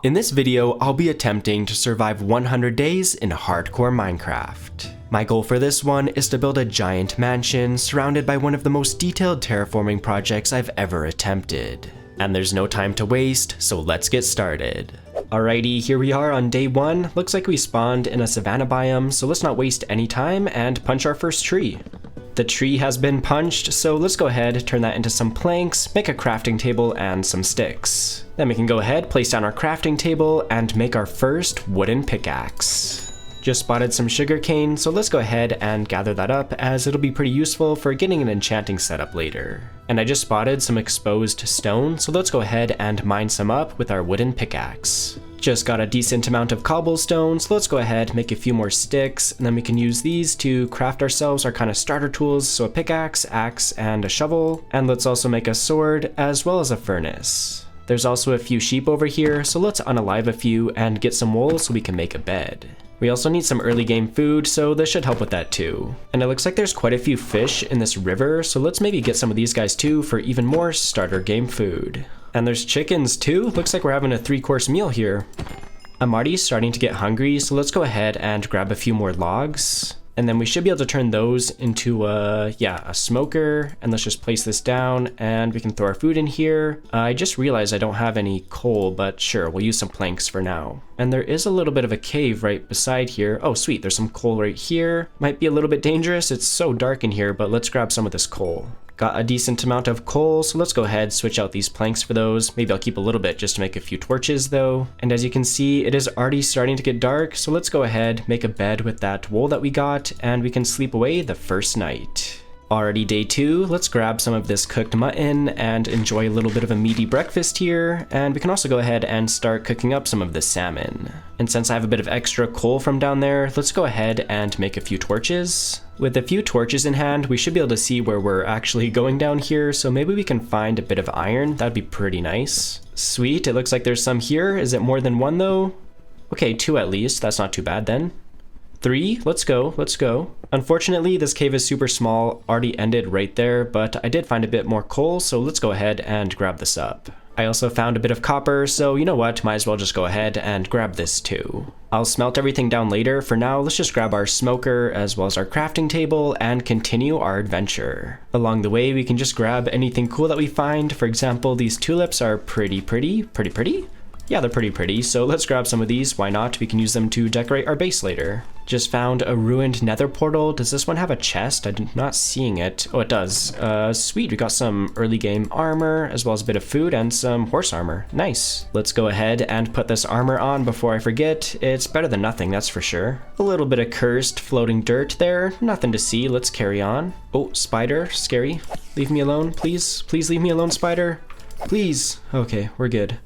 In this video, I'll be attempting to survive 100 days in hardcore Minecraft. My goal for this one is to build a giant mansion surrounded by one of the most detailed terraforming projects I've ever attempted. And there's no time to waste, so let's get started. Alrighty, here we are on day 1. Looks like we spawned in a savanna biome, so let's not waste any time and punch our first tree. The tree has been punched, so let's go ahead, turn that into some planks, make a crafting table and some sticks. Then we can go ahead, place down our crafting table and make our first wooden pickaxe. Just spotted some sugarcane, so let's go ahead and gather that up as it'll be pretty useful for getting an enchanting setup later. And I just spotted some exposed stone, so let's go ahead and mine some up with our wooden pickaxe. Just got a decent amount of cobblestone, so let's go ahead, make a few more sticks, and then we can use these to craft ourselves our kind of starter tools, so a pickaxe, axe, and a shovel. And let's also make a sword, as well as a furnace. There's also a few sheep over here, so let's unalive a few and get some wool so we can make a bed. We also need some early game food, so this should help with that too. And it looks like there's quite a few fish in this river, so let's maybe get some of these guys too for even more starter game food. And there's chickens too. Looks like we're having a 3-course meal here. I'm already starting to get hungry, so let's go ahead and grab a few more logs. And then we should be able to turn those into a smoker. And let's just place this down and we can throw our food in here. I just realized I don't have any coal, but sure, we'll use some planks for now. And there is a little bit of a cave right beside here. Oh, sweet, there's some coal right here. Might be a little bit dangerous. It's so dark in here, but let's grab some of this coal. Got a decent amount of coal, so let's go ahead, switch out these planks for those. Maybe I'll keep a little bit just to make a few torches though. And as you can see, it is already starting to get dark, so let's go ahead, make a bed with that wool that we got, and we can sleep away the first night. Already day 2, let's grab some of this cooked mutton and enjoy a little bit of a meaty breakfast here, and we can also go ahead and start cooking up some of the salmon. And since I have a bit of extra coal from down there, let's go ahead and make a few torches. With a few torches in hand, we should be able to see where we're actually going down here, so maybe we can find a bit of iron. That'd be pretty nice. Sweet, it looks like there's some here. Is it more than 1 though? Okay, 2 at least, that's not too bad then. 3, let's go, let's go. Unfortunately, this cave is super small, already ended right there, but I did find a bit more coal, so let's go ahead and grab this up. I also found a bit of copper, so you know what, might as well just go ahead and grab this too. I'll smelt everything down later. For now, let's just grab our smoker as well as our crafting table and continue our adventure. Along the way, we can just grab anything cool that we find. For example, these tulips are pretty. Yeah, they're pretty pretty, so let's grab some of these. Why not? We can use them to decorate our base later. Just found a ruined nether portal. Does this one have a chest? I'm not seeing it. Oh, it does. Sweet, we got some early game armor, as well as a bit of food and some horse armor. Nice. Let's go ahead and put this armor on before I forget. It's better than nothing, that's for sure. A little bit of cursed floating dirt there. Nothing to see, let's carry on. Oh, spider, scary. Leave me alone, please. Please leave me alone, spider. Please. Okay, we're good.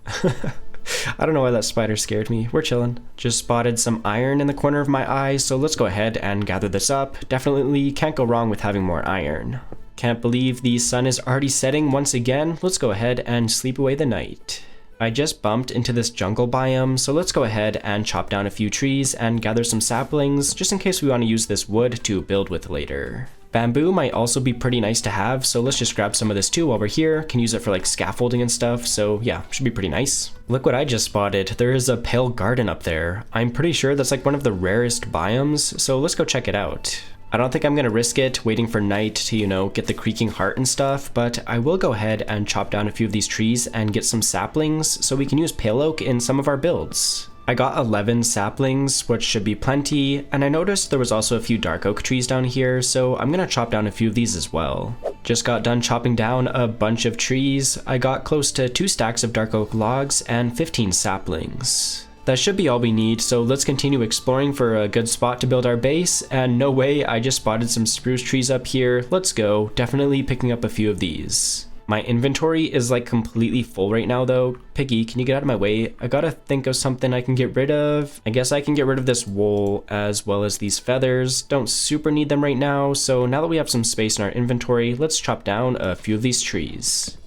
I don't know why that spider scared me. We're chilling. Just spotted some iron in the corner of my eye, so let's go ahead and gather this up. Definitely can't go wrong with having more iron. Can't believe the sun is already setting once again. Let's go ahead and sleep away the night. I just bumped into this jungle biome, so let's go ahead and chop down a few trees and gather some saplings, just in case we want to use this wood to build with later. Bamboo might also be pretty nice to have, so let's just grab some of this too while we're here. Can use it for like scaffolding and stuff, so yeah, should be pretty nice. Look what I just spotted. There is a pale garden up there. I'm pretty sure that's like one of the rarest biomes, so let's go check it out. I don't think I'm gonna risk it waiting for night to, you know, get the creaking heart and stuff, but I will go ahead and chop down a few of these trees and get some saplings so we can use pale oak in some of our builds. I got 11 saplings, which should be plenty, and I noticed there was also a few dark oak trees down here, so I'm gonna chop down a few of these as well. Just got done chopping down a bunch of trees. I got close to 2 stacks of dark oak logs and 15 saplings. That should be all we need, so let's continue exploring for a good spot to build our base, and no way, I just spotted some spruce trees up here. Let's go, definitely picking up a few of these. My inventory is like completely full right now though. Piggy, can you get out of my way? I gotta think of something I can get rid of. I guess I can get rid of this wool as well as these feathers. Don't super need them right now, so now that we have some space in our inventory, let's chop down a few of these trees.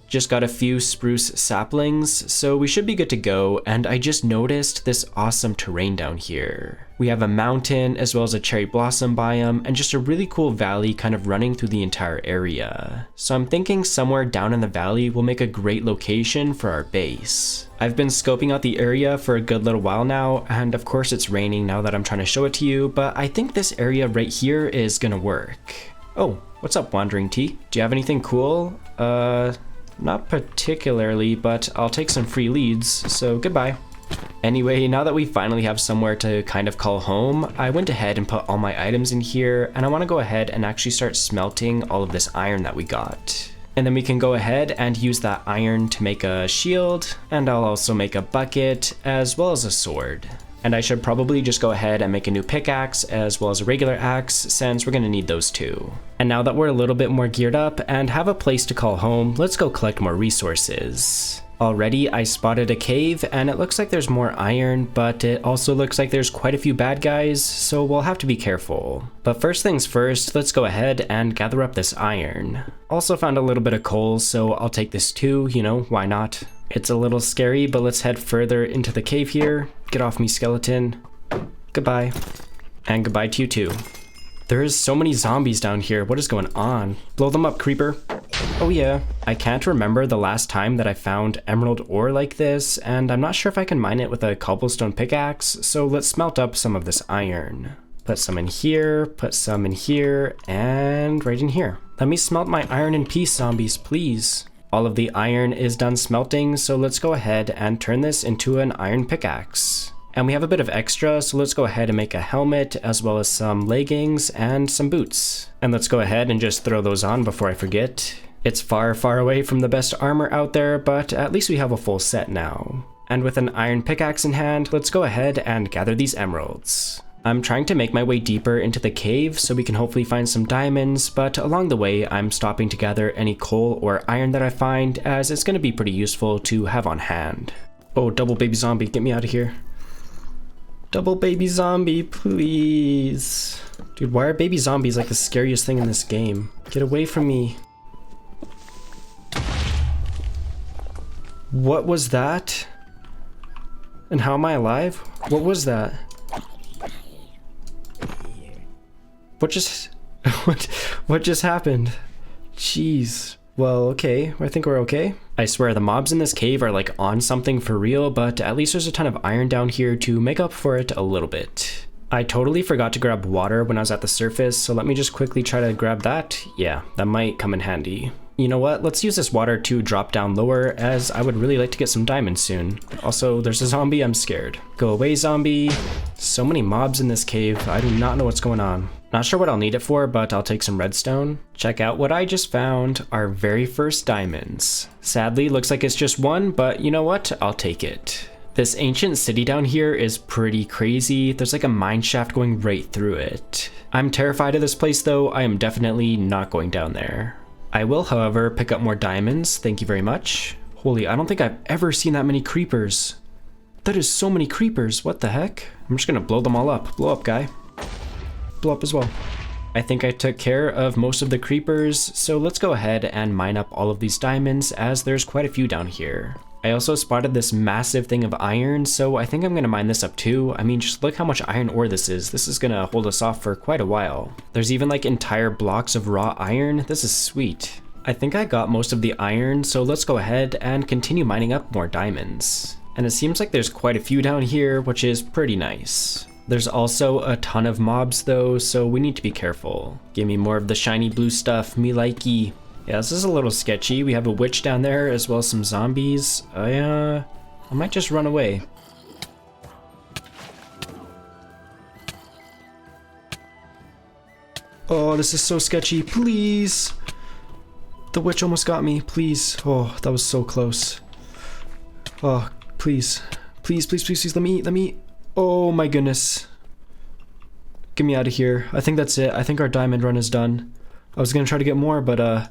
Just got a few spruce saplings, so we should be good to go, and I just noticed this awesome terrain down here. We have a mountain as well as a cherry blossom biome and just a really cool valley kind of running through the entire area. So I'm thinking somewhere down in the valley will make a great location for our base. I've been scoping out the area for a good little while now, and of course it's raining now that I'm trying to show it to you, but I think this area right here is gonna work. Oh, what's up, Wandering Tea? Do you have anything cool? Not particularly, but I'll take some free leads, so goodbye. Anyway, now that we finally have somewhere to kind of call home, I went ahead and put all my items in here, and I want to go ahead and actually start smelting all of this iron that we got. And then we can go ahead and use that iron to make a shield, and I'll also make a bucket as well as a sword. And I should probably just go ahead and make a new pickaxe as well as a regular axe, since we're going to need those too. And now that we're a little bit more geared up and have a place to call home, let's go collect more resources. Already I spotted a cave, and it looks like there's more iron, but it also looks like there's quite a few bad guys, so we'll have to be careful. But first things first, let's go ahead and gather up this iron. Also found a little bit of coal, so I'll take this too, you know, why not? It's a little scary, but let's head further into the cave here. Get off me, skeleton. Goodbye. And goodbye to you too. There's so many zombies down here. What is going on? Blow them up, creeper. Oh yeah. I can't remember the last time that I found emerald ore like this, and I'm not sure if I can mine it with a cobblestone pickaxe, so let's smelt up some of this iron. Put some in here, put some in here, and right in here. Let me smelt my iron in peace, zombies, please. All of the iron is done smelting, so let's go ahead and turn this into an iron pickaxe. And we have a bit of extra, so let's go ahead and make a helmet as well as some leggings and some boots. And let's go ahead and just throw those on before I forget. It's far, far away from the best armor out there, but at least we have a full set now. And with an iron pickaxe in hand, let's go ahead and gather these emeralds. I'm trying to make my way deeper into the cave so we can hopefully find some diamonds, but along the way I'm stopping to gather any coal or iron that I find, as it's going to be pretty useful to have on hand. Oh, double baby zombie, get me out of here. Double baby zombie, please. Dude, why are baby zombies like the scariest thing in this game? Get away from me. What was that? And how am I alive? What was that? What just what just happened? Jeez. Well, okay. I think we're okay. I swear the mobs in this cave are like on something for real, but at least there's a ton of iron down here to make up for it a little bit. I totally forgot to grab water when I was at the surface, so let me just quickly try to grab that. Yeah, that might come in handy. You know what? Let's use this water to drop down lower, as I would really like to get some diamonds soon. Also, there's a zombie. I'm scared. Go away, zombie. So many mobs in this cave. I do not know what's going on. Not sure what I'll need it for, but I'll take some redstone. Check out what I just found. Our very first diamonds. Sadly, looks like it's just one, but you know what? I'll take it. This ancient city down here is pretty crazy. There's like a mine shaft going right through it. I'm terrified of this place though. I am definitely not going down there. I will, however, pick up more diamonds. Thank you very much. Holy, I don't think I've ever seen that many creepers. That is so many creepers. What the heck? I'm just gonna blow them all up. Blow up, guy. Blow up as well. I think I took care of most of the creepers, so let's go ahead and mine up all of these diamonds, as there's quite a few down here. I also spotted this massive thing of iron, so I think I'm gonna mine this up too. I mean, just look how much iron ore this is. This is gonna hold us off for quite a while. There's even like entire blocks of raw iron. This is sweet. I think I got most of the iron, so let's go ahead and continue mining up more diamonds. And it seems like there's quite a few down here, which is pretty nice. There's also a ton of mobs though, so we need to be careful. Give me more of the shiny blue stuff, me likey. Yeah, this is a little sketchy. We have a witch down there as well as some zombies. I might just run away. Oh, this is so sketchy. Please. The witch almost got me. Please. Oh, that was so close. Oh, please. Please, please, please, please. Let me eat. Oh my goodness. Get me out of here. I think that's it. I think our diamond run is done. I was gonna try to get more, but I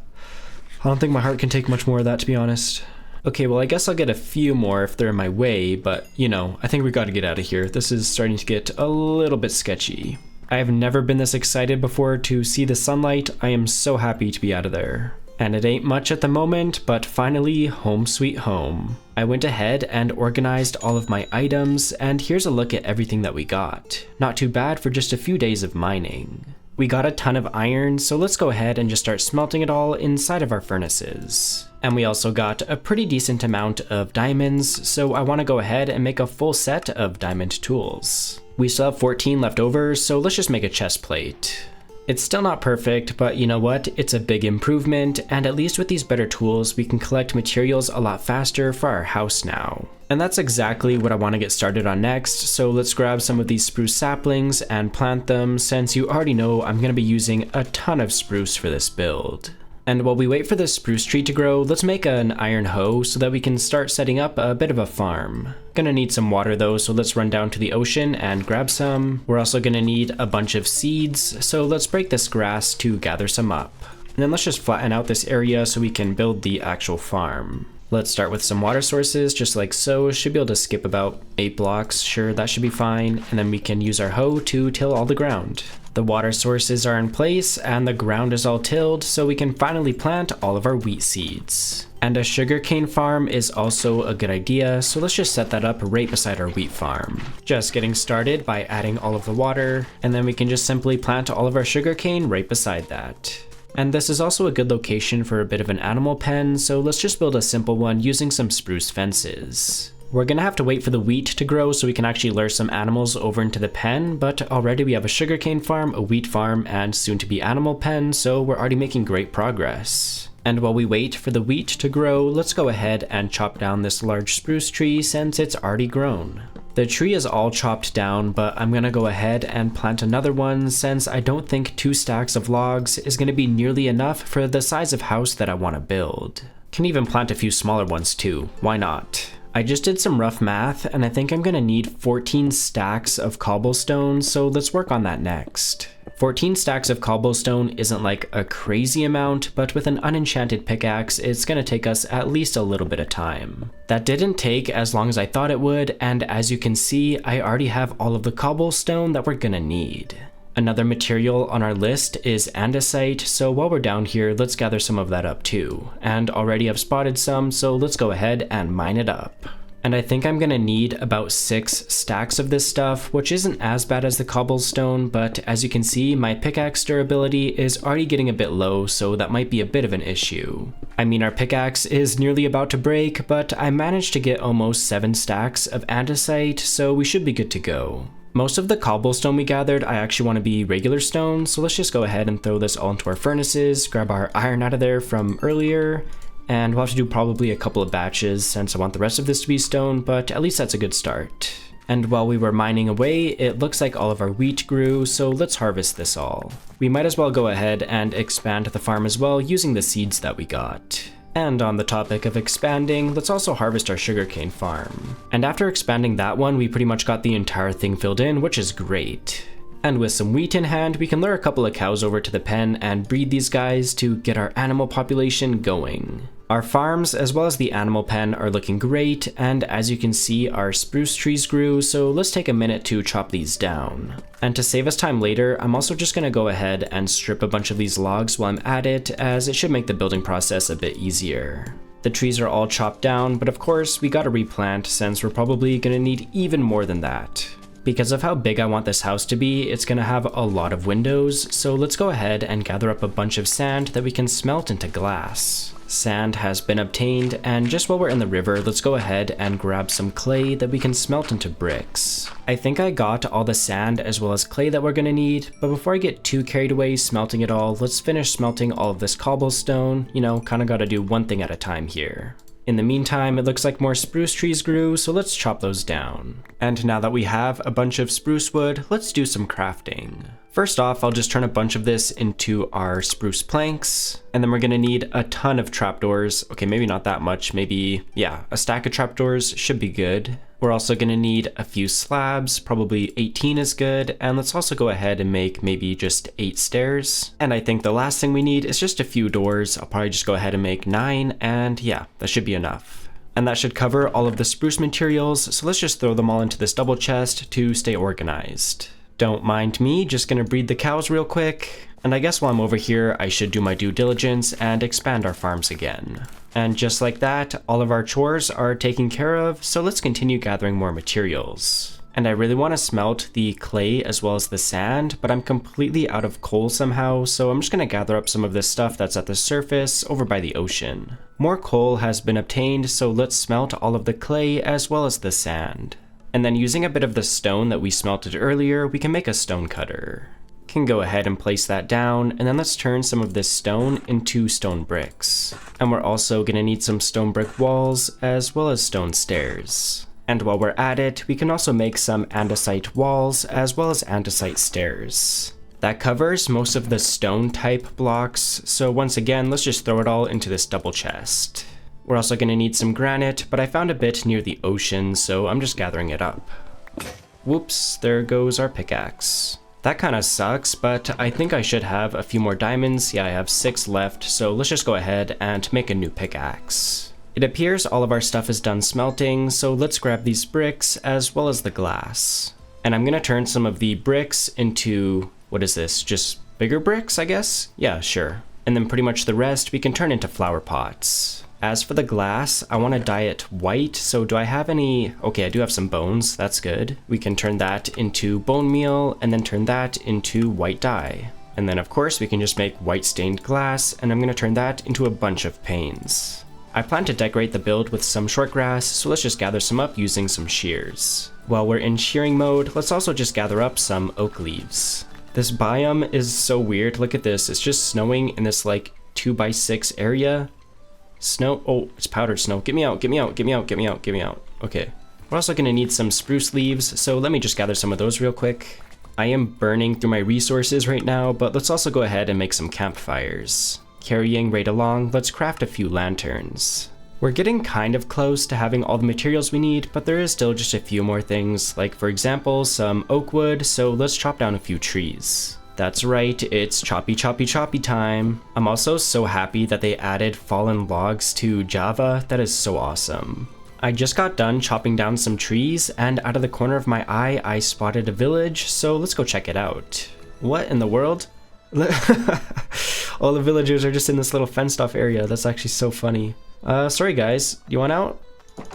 don't think my heart can take much more of that, to be honest. Okay, well I guess I'll get a few more if they're in my way, but you know, I think we gotta get out of here. This is starting to get a little bit sketchy. I have never been this excited before to see the sunlight. I am so happy to be out of there. And it ain't much at the moment, but finally, home sweet home. I went ahead and organized all of my items, and here's a look at everything that we got. Not too bad for just a few days of mining. We got a ton of iron, so let's go ahead and just start smelting it all inside of our furnaces. And we also got a pretty decent amount of diamonds, so I want to go ahead and make a full set of diamond tools. We still have 14 left over, so let's just make a chest plate. It's still not perfect, but you know what? It's a big improvement, and at least with these better tools, we can collect materials a lot faster for our house now. And that's exactly what I want to get started on next, so let's grab some of these spruce saplings and plant them, since you already know I'm going to be using a ton of spruce for this build. And while we wait for this spruce tree to grow, let's make an iron hoe so that we can start setting up a bit of a farm. Gonna need some water though, so let's run down to the ocean and grab some. We're also gonna need a bunch of seeds, so let's break this grass to gather some up. And then let's just flatten out this area so we can build the actual farm. Let's start with some water sources, just like so. Should be able to skip about 8 blocks, sure, that should be fine. And then we can use our hoe to till all the ground. The water sources are in place and the ground is all tilled, so we can finally plant all of our wheat seeds. And a sugarcane farm is also a good idea, so let's just set that up right beside our wheat farm. Just getting started by adding all of the water, and then we can just simply plant all of our sugarcane right beside that. And this is also a good location for a bit of an animal pen, so let's just build a simple one using some spruce fences. We're gonna have to wait for the wheat to grow so we can actually lure some animals over into the pen, but already we have a sugarcane farm, a wheat farm, and soon to be animal pen, so we're already making great progress. And while we wait for the wheat to grow, let's go ahead and chop down this large spruce tree since it's already grown. The tree is all chopped down, but I'm gonna go ahead and plant another one since I don't think 2 stacks of logs is gonna be nearly enough for the size of house that I wanna build. Can even plant a few smaller ones too, why not? I just did some rough math, and I think I'm gonna need 14 stacks of cobblestone, so let's work on that next. 14 stacks of cobblestone isn't like a crazy amount, but with an unenchanted pickaxe, it's gonna take us at least a little bit of time. That didn't take as long as I thought it would, and as you can see, I already have all of the cobblestone that we're gonna need. Another material on our list is andesite, so while we're down here, let's gather some of that up too. And already I've spotted some, so let's go ahead and mine it up. And I think I'm gonna need about 6 stacks of this stuff, which isn't as bad as the cobblestone, but as you can see, my pickaxe durability is already getting a bit low, so that might be a bit of an issue. I mean, our pickaxe is nearly about to break, but I managed to get almost 7 stacks of andesite, so we should be good to go. Most of the cobblestone we gathered, I actually want to be regular stone, so let's just go ahead and throw this all into our furnaces, grab our iron out of there from earlier, and we'll have to do probably a couple of batches since I want the rest of this to be stone, but at least that's a good start. And while we were mining away, it looks like all of our wheat grew, so let's harvest this all. We might as well go ahead and expand the farm as well using the seeds that we got. And on the topic of expanding, let's also harvest our sugarcane farm. And after expanding that one, we pretty much got the entire thing filled in, which is great. And with some wheat in hand, we can lure a couple of cows over to the pen and breed these guys to get our animal population going. Our farms, as well as the animal pen, are looking great, and as you can see, our spruce trees grew, so let's take a minute to chop these down. And to save us time later, I'm also just gonna go ahead and strip a bunch of these logs while I'm at it, as it should make the building process a bit easier. The trees are all chopped down, but of course, we gotta replant since we're probably gonna need even more than that. Because of how big I want this house to be, it's gonna have a lot of windows, so let's go ahead and gather up a bunch of sand that we can smelt into glass. Sand has been obtained, and just while we're in the river, let's go ahead and grab some clay that we can smelt into bricks. I think I got all the sand as well as clay that we're gonna need, but before I get too carried away smelting it all, let's finish smelting all of this cobblestone. You know, kinda gotta do one thing at a time here. In the meantime, it looks like more spruce trees grew, so let's chop those down. And now that we have a bunch of spruce wood, let's do some crafting. First off, I'll just turn a bunch of this into our spruce planks, and then we're gonna need a ton of trapdoors. Okay, maybe not that much, maybe, yeah, a stack of trapdoors should be good. We're also gonna need a few slabs, probably 18 is good, and let's also go ahead and make maybe just 8 stairs. And I think the last thing we need is just a few doors. I'll probably just go ahead and make 9, and yeah, that should be enough. And that should cover all of the spruce materials, so let's just throw them all into this double chest to stay organized. Don't mind me, just gonna breed the cows real quick. And I guess while I'm over here, I should do my due diligence and expand our farms again. And just like that, all of our chores are taken care of, so let's continue gathering more materials. And I really want to smelt the clay as well as the sand, but I'm completely out of coal somehow, so I'm just going to gather up some of this stuff that's at the surface over by the ocean. More coal has been obtained, so let's smelt all of the clay as well as the sand. And then using a bit of the stone that we smelted earlier, we can make a stone cutter. Can go ahead and place that down, and then let's turn some of this stone into stone bricks. And we're also going to need some stone brick walls as well as stone stairs. And while we're at it, we can also make some andesite walls as well as andesite stairs. That covers most of the stone type blocks, so once again, let's just throw it all into this double chest. We're also going to need some granite, but I found a bit near the ocean, so I'm just gathering it up. Whoops, there goes our pickaxe. That kind of sucks, but I think I should have a few more diamonds. Yeah, I have 6 left, so let's just go ahead and make a new pickaxe. It appears all of our stuff is done smelting, so let's grab these bricks as well as the glass. And I'm gonna turn some of the bricks into, what is this, just bigger bricks, I guess? Yeah, sure. And then pretty much the rest we can turn into flower pots. As for the glass, I want to dye it white, so do I have any? Okay, I do have some bones, that's good. We can turn that into bone meal, and then turn that into white dye. And then of course we can just make white stained glass, and I'm going to turn that into a bunch of panes. I plan to decorate the build with some short grass, so let's just gather some up using some shears. While we're in shearing mode, let's also just gather up some oak leaves. This biome is so weird, look at this, it's just snowing in this like 2x6 area. Snow, oh, it's powdered snow. Get me out, get me out, get me out, get me out, get me out. Okay. We're also gonna need some spruce leaves, so let me just gather some of those real quick. I am burning through my resources right now, but let's also go ahead and make some campfires. Carrying right along, let's craft a few lanterns. We're getting kind of close to having all the materials we need, but there is still just a few more things, like for example, some oak wood, so let's chop down a few trees. That's right, it's choppy time. I'm also so happy that they added fallen logs to Java. That is so awesome. I just got done chopping down some trees, and out of the corner of my eye, I spotted a village, so let's go check it out. What in the world? All the villagers are just in this little fenced off area. That's actually so funny. Sorry guys, you want out?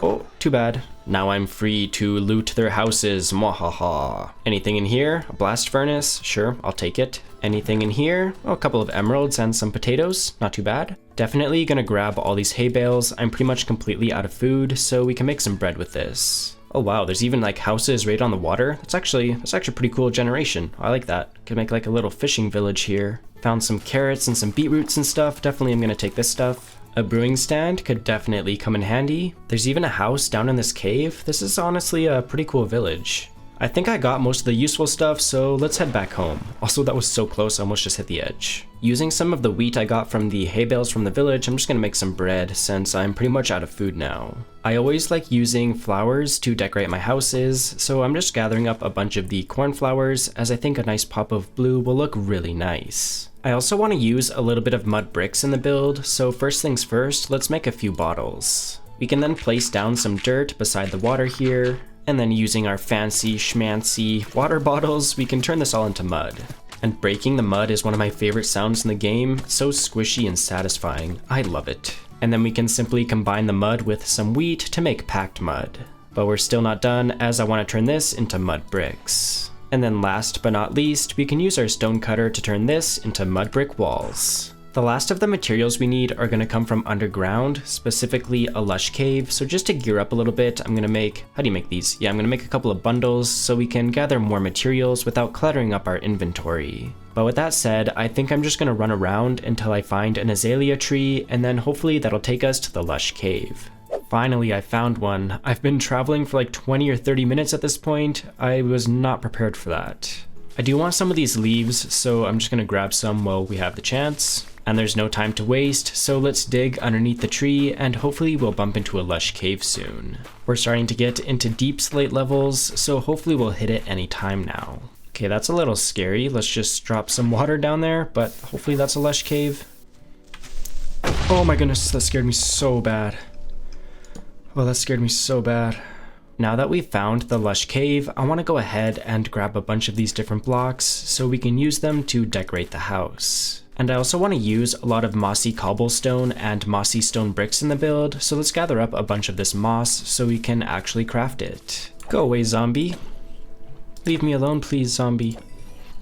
Oh, too bad. Now I'm free to loot their houses, mwahaha. Anything in here? A blast furnace? Sure, I'll take it. Anything in here? Oh, a couple of emeralds and some potatoes, not too bad. Definitely gonna grab all these hay bales. I'm pretty much completely out of food, so we can make some bread with this. Oh wow, there's even like houses right on the water. That's actually pretty cool generation. I like that. Could make like a little fishing village here. Found some carrots and some beetroots and stuff. Definitely I'm gonna take this stuff. A brewing stand could definitely come in handy. There's even a house down in this cave. This is honestly a pretty cool village. I think I got most of the useful stuff, so let's head back home. Also, that was so close, I almost just hit the edge. Using some of the wheat I got from the hay bales from the village, I'm just gonna make some bread since I'm pretty much out of food now. I always like using flowers to decorate my houses, so I'm just gathering up a bunch of the cornflowers as I think a nice pop of blue will look really nice. I also want to use a little bit of mud bricks in the build, so first things first, let's make a few bottles. We can then place down some dirt beside the water here, and then using our fancy schmancy water bottles, we can turn this all into mud. And breaking the mud is one of my favorite sounds in the game. It's so squishy and satisfying. I love it. And then we can simply combine the mud with some wheat to make packed mud. But we're still not done, as I want to turn this into mud bricks. And then last but not least, we can use our stone cutter to turn this into mud brick walls. The last of the materials we need are going to come from underground, specifically a lush cave. So just to gear up a little bit, I'm going to make, how do you make these? Yeah, I'm going to make a couple of bundles so we can gather more materials without cluttering up our inventory. But with that said, I think I'm just going to run around until I find an azalea tree, and then hopefully that'll take us to the lush cave. Finally, I found one. I've been traveling for like 20 or 30 minutes at this point. I was not prepared for that. I do want some of these leaves, so I'm just going to grab some while we have the chance. And there's no time to waste, so let's dig underneath the tree and hopefully we'll bump into a lush cave soon. We're starting to get into deep slate levels, so hopefully we'll hit it any time now. Okay, that's a little scary. Let's just drop some water down there, but hopefully that's a lush cave. Oh my goodness, that scared me so bad. Oh, that scared me so bad. Now that we've found the Lush cave, I want to go ahead and grab a bunch of these different blocks so we can use them to decorate the house. And I also want to use a lot of mossy cobblestone and mossy stone bricks in the build, so let's gather up a bunch of this moss so we can actually craft it. Go away, zombie. Leave me alone, please, zombie.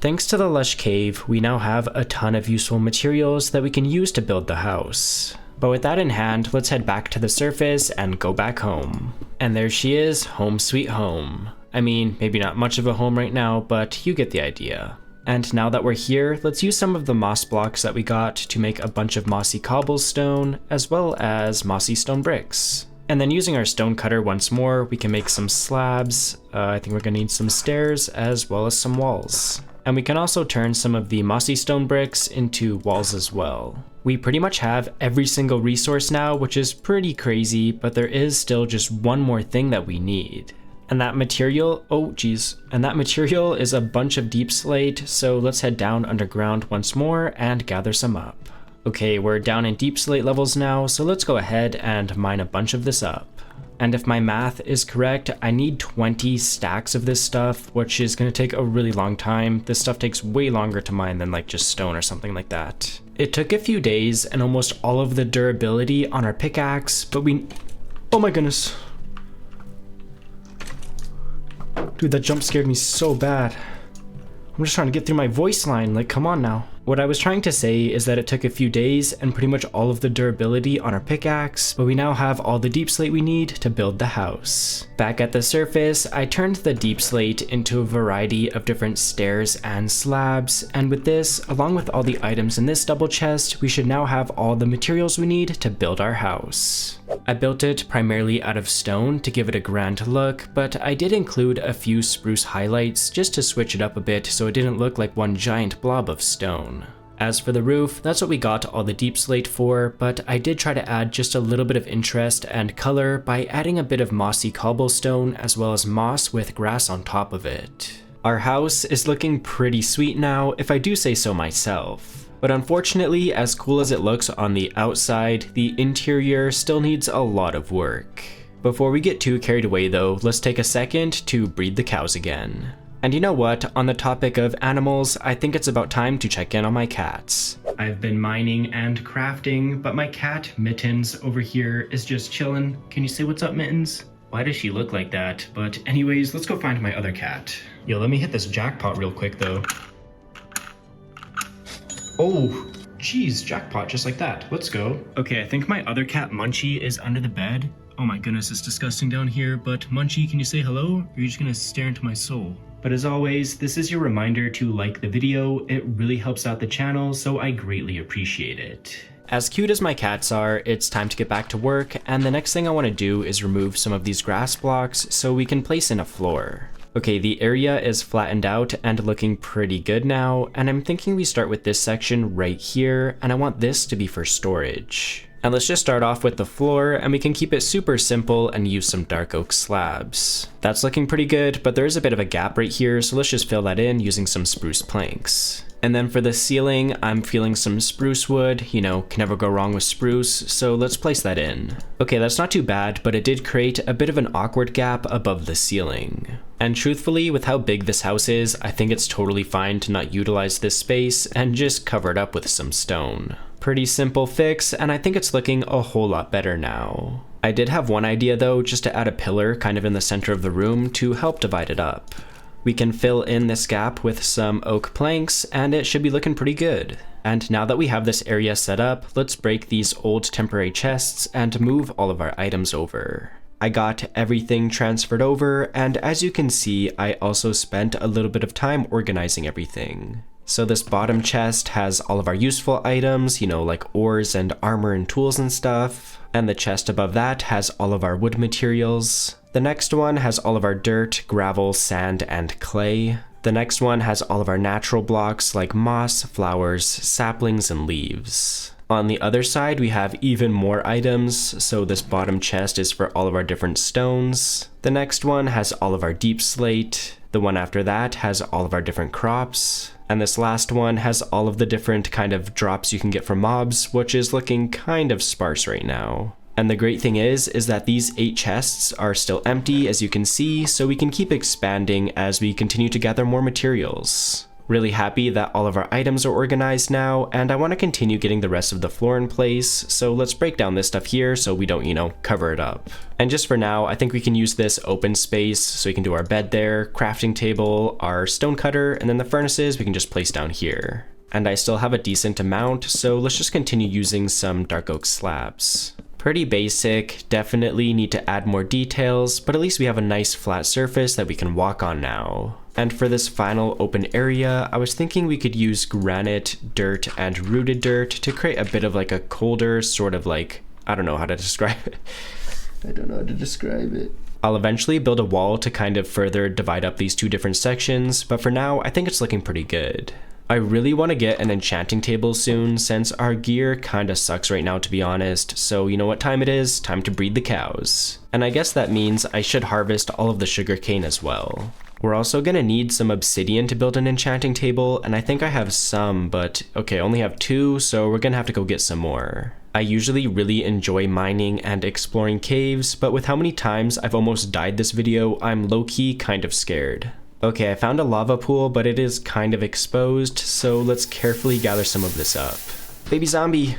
Thanks to the Lush cave, we now have a ton of useful materials that we can use to build the house. But with that in hand, let's head back to the surface and go back home. And there she is, home sweet home. I mean, maybe not much of a home right now, but you get the idea. And now that we're here, let's use some of the moss blocks that we got to make a bunch of mossy cobblestone, as well as mossy stone bricks. And then using our stone cutter once more, we can make some slabs. I think we're gonna need some stairs, as well as some walls. And we can also turn some of the mossy stone bricks into walls as well. We pretty much have every single resource now, which is pretty crazy, but there is still just one more thing that we need. And that material, and that material is a bunch of deep slate, so let's head down underground once more and gather some up. Okay, we're down in deep slate levels now, so let's go ahead and mine a bunch of this up. And if my math is correct, I need 20 stacks of this stuff, which is going to take a really long time. This stuff takes way longer to mine than like just stone or something like that. It took a few days and almost all of the durability on our pickaxe, but oh my goodness. Dude, that jump scared me so bad. I'm just trying to get through my voice line, like come on now. What I was trying to say is that it took a few days and pretty much all of the durability on our pickaxe, but we now have all the deep slate we need to build the house. Back at the surface, I turned the deep slate into a variety of different stairs and slabs, and with this, along with all the items in this double chest, we should now have all the materials we need to build our house. I built it primarily out of stone to give it a grand look, but I did include a few spruce highlights just to switch it up a bit so it didn't look like one giant blob of stone. As for the roof, that's what we got all the deep slate for, but I did try to add just a little bit of interest and color by adding a bit of mossy cobblestone as well as moss with grass on top of it. Our house is looking pretty sweet now, if I do say so myself. But unfortunately, as cool as it looks on the outside, the interior still needs a lot of work. Before we get too carried away though, let's take a second to breed the cows again. And you know what, on the topic of animals, I think it's about time to check in on my cats. I've been mining and crafting, but my cat, Mittens, over here is just chilling. Can you say what's up, Mittens? Why does she look like that? But anyways, let's go find my other cat. Yo, let me hit this jackpot real quick though. Oh, geez, jackpot, just like that. Let's go. Okay, I think my other cat, Munchie, is under the bed. Oh my goodness, it's disgusting down here, but Munchie, can you say hello? Or are you just gonna stare into my soul? But as always, this is your reminder to like the video. It really helps out the channel, so I greatly appreciate it. As cute as my cats are, it's time to get back to work, and the next thing I want to do is remove some of these grass blocks so we can place in a floor. Okay, the area is flattened out and looking pretty good now, and I'm thinking we start with this section right here, and I want this to be for storage. And let's just start off with the floor, and we can keep it super simple and use some dark oak slabs. That's looking pretty good, but there is a bit of a gap right here, so let's just fill that in using some spruce planks. And then for the ceiling, I'm feeling some spruce wood, you know, can never go wrong with spruce, so let's place that in. Okay, that's not too bad, but it did create a bit of an awkward gap above the ceiling. And truthfully, with how big this house is, I think it's totally fine to not utilize this space and just cover it up with some stone. Pretty simple fix, and I think it's looking a whole lot better now. I did have one idea though, just to add a pillar kind of in the center of the room to help divide it up. We can fill in this gap with some oak planks, and it should be looking pretty good. And now that we have this area set up, let's break these old temporary chests and move all of our items over. I got everything transferred over, and as you can see, I also spent a little bit of time organizing everything. So this bottom chest has all of our useful items, you know, like ores and armor and tools and stuff. And the chest above that has all of our wood materials. The next one has all of our dirt, gravel, sand, and clay. The next one has all of our natural blocks like moss, flowers, saplings, and leaves. On the other side, we have even more items, so this bottom chest is for all of our different stones. The next one has all of our deep slate. The one after that has all of our different crops. And this last one has all of the different kind of drops you can get from mobs, which is looking kind of sparse right now. And the great thing is that these 8 chests are still empty, as you can see, so we can keep expanding as we continue to gather more materials. Really happy that all of our items are organized now, and I want to continue getting the rest of the floor in place, so let's break down this stuff here so we don't, cover it up. And just for now, I think we can use this open space so we can do our bed there, crafting table, our stone cutter, and then the furnaces we can just place down here. And I still have a decent amount, so let's just continue using some dark oak slabs. Pretty basic, definitely need to add more details, but at least we have a nice flat surface that we can walk on now. And for this final open area, I was thinking we could use granite, dirt, and rooted dirt to create a bit of like a colder sort of like, I don't know how to describe it. I'll eventually build a wall to kind of further divide up these 2 different sections, but for now, I think it's looking pretty good. I really want to get an enchanting table soon, since our gear kinda sucks right now, to be honest, so you know what time it is? Time to breed the cows. And I guess that means I should harvest all of the sugarcane as well. We're also gonna need some obsidian to build an enchanting table, and I think I have some, but okay, I only have 2, so we're gonna have to go get some more. I usually really enjoy mining and exploring caves, but with how many times I've almost died this video, I'm low-key kind of scared. Okay, I found a lava pool, but it is kind of exposed, so let's carefully gather some of this up. Baby zombie!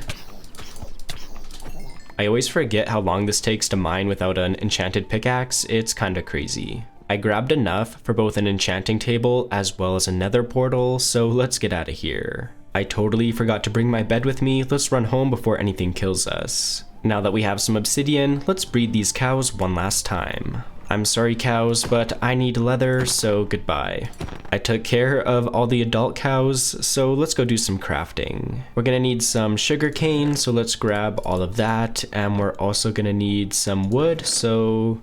I always forget how long this takes to mine without an enchanted pickaxe, it's kinda crazy. I grabbed enough for both an enchanting table as well as a nether portal, so let's get out of here. I totally forgot to bring my bed with me, let's run home before anything kills us. Now that we have some obsidian, let's breed these cows one last time. I'm sorry cows, but I need leather, so goodbye. I took care of all the adult cows, so let's go do some crafting. We're gonna need some sugar cane, so let's grab all of that, and we're also gonna need some wood, so...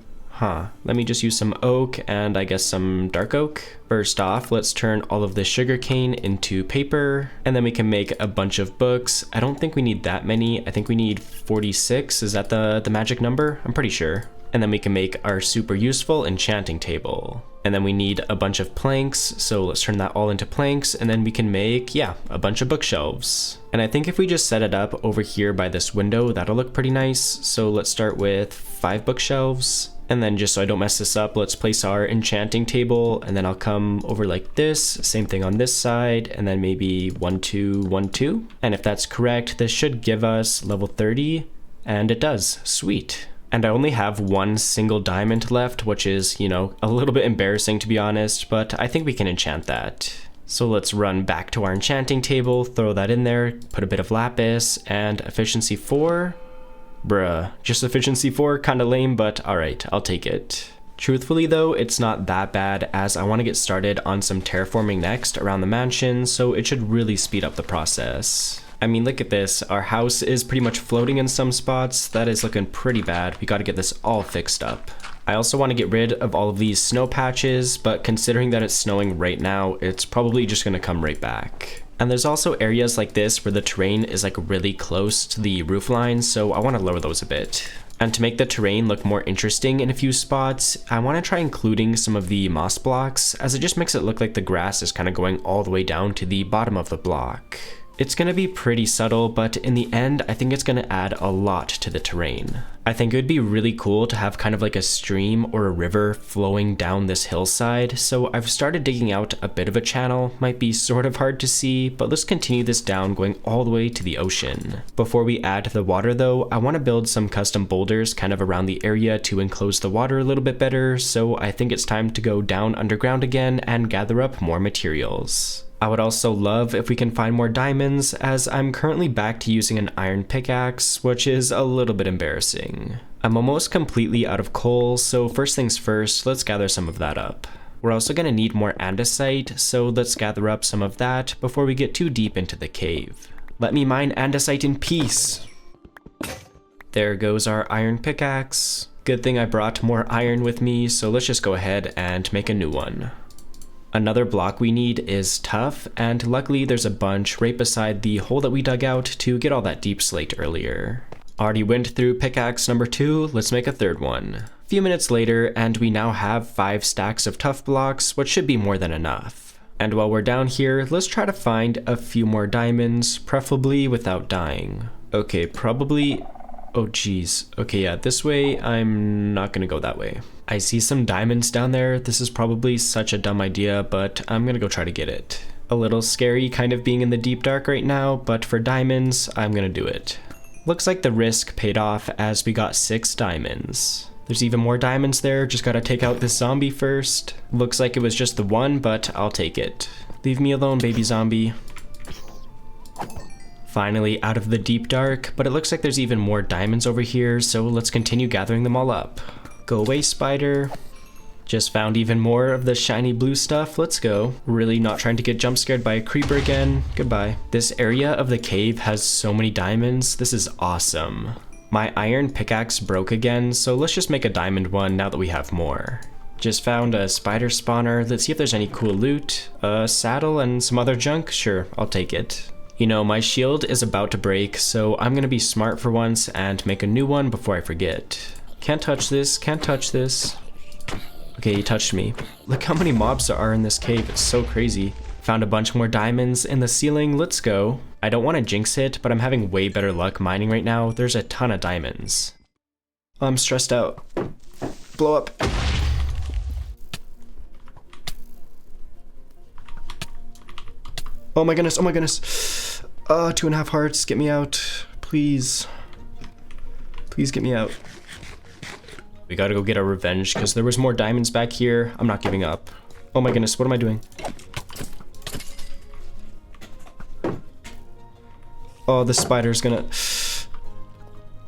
let me just use some oak and I guess some dark oak. First off, let's turn all of the sugar cane into paper, and then we can make a bunch of books. I don't think we need that many. I think we need 46. Is that the magic number? I'm pretty sure. And then we can make our super useful enchanting table. And then we need a bunch of planks, so let's turn that all into planks, and then we can make, a bunch of bookshelves. And I think if we just set it up over here by this window, that'll look pretty nice. So let's start with 5 bookshelves. And then just so I don't mess this up, let's place our enchanting table, and then I'll come over like this, same thing on this side, and then maybe 1, 2, 1, 2. And if that's correct, this should give us level 30, and it does, sweet. And I only have 1 single diamond left, which is, a little bit embarrassing to be honest, but I think we can enchant that. So let's run back to our enchanting table, throw that in there, put a bit of lapis, and efficiency 4. Bruh, just efficiency 4, kinda lame, but alright, I'll take it. Truthfully though, it's not that bad, as I want to get started on some terraforming next around the mansion, so it should really speed up the process. I mean, look at this, our house is pretty much floating in some spots. That is looking pretty bad. We gotta get this all fixed up. I also want to get rid of all of these snow patches, but considering that it's snowing right now, it's probably just gonna come right back. And there's also areas like this where the terrain is like really close to the roof line, so I want to lower those a bit. And to make the terrain look more interesting in a few spots, I want to try including some of the moss blocks, as it just makes it look like the grass is kind of going all the way down to the bottom of the block. It's going to be pretty subtle, but in the end, I think it's going to add a lot to the terrain. I think it would be really cool to have kind of like a stream or a river flowing down this hillside, so I've started digging out a bit of a channel. Might be sort of hard to see, but let's continue this down going all the way to the ocean. Before we add the water though, I want to build some custom boulders kind of around the area to enclose the water a little bit better, so I think it's time to go down underground again and gather up more materials. I would also love if we can find more diamonds, as I'm currently back to using an iron pickaxe, which is a little bit embarrassing. I'm almost completely out of coal, so first things first, let's gather some of that up. We're also going to need more andesite, so let's gather up some of that before we get too deep into the cave. Let me mine andesite in peace! There goes our iron pickaxe. Good thing I brought more iron with me, so let's just go ahead and make a new one. Another block we need is tuff, and luckily there's a bunch right beside the hole that we dug out to get all that deep slate earlier. Already went through pickaxe number 2, let's make a third one. A few minutes later, and we now have 5 stacks of tuff blocks, which should be more than enough. And while we're down here, let's try to find a few more diamonds, preferably without dying. Okay, probably... Oh geez. Okay, yeah, this way I'm not gonna go that way. I see some diamonds down there. This is probably such a dumb idea, but I'm gonna go try to get it. A little scary kind of being in the deep dark right now, but for diamonds, I'm gonna do it. Looks like the risk paid off as we got 6 diamonds. There's even more diamonds there, just gotta take out this zombie first. Looks like it was just the one, but I'll take it. Leave me alone, baby zombie. Finally out of the deep dark, but it looks like there's even more diamonds over here, so let's continue gathering them all up. Go away, spider. Just found even more of the shiny blue stuff, let's go. Really not trying to get jump scared by a creeper again, goodbye. This area of the cave has so many diamonds, this is awesome. My iron pickaxe broke again, so let's just make a diamond one now that we have more. Just found a spider spawner, let's see if there's any cool loot. A saddle and some other junk, sure, I'll take it. You know, my shield is about to break, so I'm gonna be smart for once and make a new one before I forget. Can't touch this, can't touch this. Okay, he touched me. Look how many mobs there are in this cave, it's so crazy. Found a bunch more diamonds in the ceiling, let's go. I don't want to jinx it, but I'm having way better luck mining right now. There's a ton of diamonds. I'm stressed out. Blow up. Oh my goodness, oh my goodness. 2.5 hearts, get me out, please. Please get me out. We gotta go get our revenge because there was more diamonds back here. I'm not giving up. Oh my goodness, what am I doing? Oh, the spider's gonna...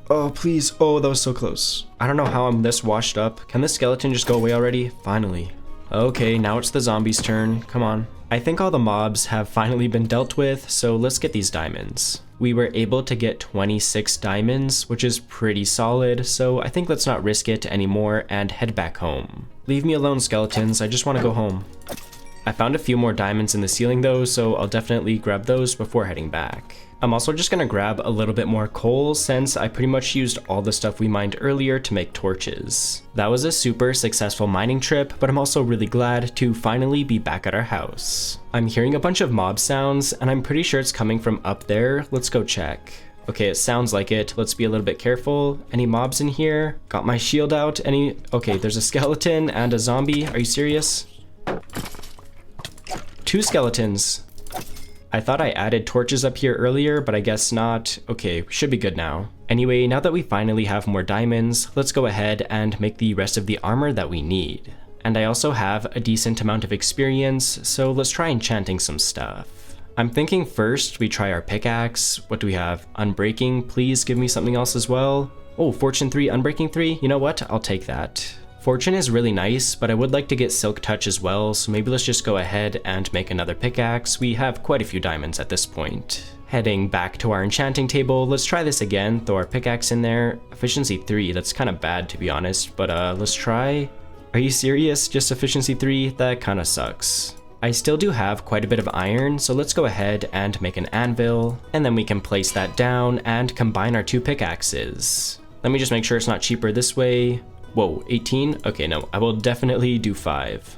Oh, please. Oh, that was so close. I don't know how I'm this washed up. Can this skeleton just go away already? Finally. Okay, now it's the zombies' turn. Come on. I think all the mobs have finally been dealt with, so let's get these diamonds. We were able to get 26 diamonds, which is pretty solid, so I think let's not risk it anymore and head back home. Leave me alone, skeletons. I just want to go home. I found a few more diamonds in the ceiling though, so I'll definitely grab those before heading back. I'm also just gonna grab a little bit more coal since I pretty much used all the stuff we mined earlier to make torches. That was a super successful mining trip, but I'm also really glad to finally be back at our house. I'm hearing a bunch of mob sounds and I'm pretty sure it's coming from up there. Let's go check. Okay, it sounds like it. Let's be a little bit careful. Any mobs in here? Got my shield out. Okay, there's a skeleton and a zombie. Are you serious? 2 skeletons. I thought I added torches up here earlier, but I guess not. Okay, we should be good now. Anyway, now that we finally have more diamonds, let's go ahead and make the rest of the armor that we need. And I also have a decent amount of experience, so let's try enchanting some stuff. I'm thinking first we try our pickaxe. What do we have? Unbreaking, please give me something else as well. Oh, Fortune 3, Unbreaking 3, you know what? I'll take that. Fortune is really nice, but I would like to get Silk Touch as well, so maybe let's just go ahead and make another pickaxe. We have quite a few diamonds at this point. Heading back to our enchanting table, let's try this again, throw our pickaxe in there. Efficiency 3, that's kind of bad to be honest, but let's try. Are you serious? Just efficiency 3? That kind of sucks. I still do have quite a bit of iron, so let's go ahead and make an anvil, and then we can place that down and combine our 2 pickaxes. Let me just make sure it's not cheaper this way. Whoa, 18? Okay, no, I will definitely do 5.